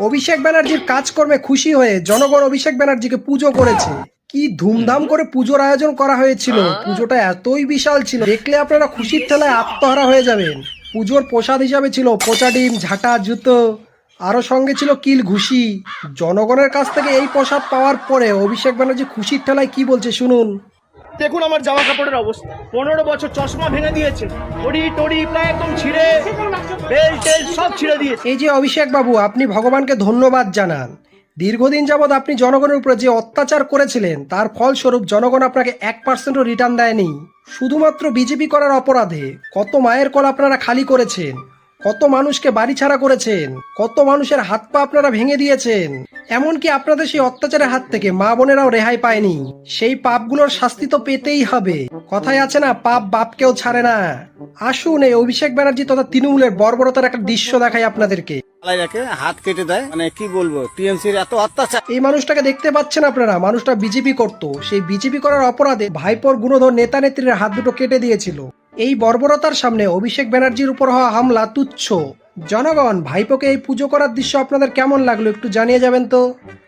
অভিষেক ব্যানার্জির কাজকর্মে খুশি হয়ে জনগণ অভিষেক ব্যানার্জিকে পুজো করেছে। কি ধুমধাম করে পুজোর আয়োজন করা হয়েছিল। পুজোটা এতই বিশাল ছিল, দেখলে আপনারা খুশির ঠেলায় আত্মহারা হয়ে যাবেন। পুজোর প্রসাদ হিসাবে ছিল পচা ডিম, ঝাঁটা, জুতো, আরো সঙ্গে ছিল কিল ঘুষি। জনগণের কাছ থেকে এই প্রসাদ পাওয়ার পরে অভিষেক ব্যানার্জি খুশির ঠেলায় কি বলছে শুনুন। দেখুন আমার জামা কাপড়ের অবস্থা, 15 বছর চশমা ভেঙে দিয়েছে, টড়ি টড়ি প্রায় একদম ছিঁড়ে, বেল টেল সব ছিঁড়ে দিয়েছে। এই যে অভিষেক বাবু, আপনি ভগবানকে ধন্যবাদ জানান। দীর্ঘদিন যাবৎ আপনি জনগণের উপরে যে অত্যাচার করেছিলেন তার ফলস্বরূপ জনগণ আপনাকে 1%ও রিটার্ন দেয়নি, শুধুমাত্র বিজেপি করার অপরাধে। কত মায়ের কোল আপনারা খালি করেছেন, কত মানুষকে বাড়ি ছাড়া করেছেন, কত মানুষের হাত পা আপনারা ভেঙে দিয়েছেন। এমনকি আপনাদের সেই অত্যাচারের হাত থেকে মা বোনেরাও রেহাই পায়নি। সেই পাপগুলোর শাস্তি তো পেতেই হবে। কথায় আছে না, পাপ বাপকেও ছাড়ে না। আসুন এই অভিষেক ব্যানার্জি তথা তৃণমূলের বর্বরতার একটা দৃশ্য দেখাই আপনাদেরকে। রাখে হাত কেটে দেয়, মানে কি বলবো, টিএমসির এত অত্যাচার। এই মানুষটাকে দেখতে পাচ্ছেন আপনারা, মানুষটা বিজেপি করতো। সেই বিজেপি করার অপরাধে ভাইপোর গুণধর নেতা নেত্রীর হাত দুটো কেটে দিয়েছিল। এই বর্বরতার সামনে অভিষেক ব্যানার্জির উপর হওয়া হামলা তুচ্ছ। জনগণ, ভাইপোকে এই পুজো করার দৃশ্য আপনাদের কেমন লাগলো একটু জানিয়ে যাবেন তো।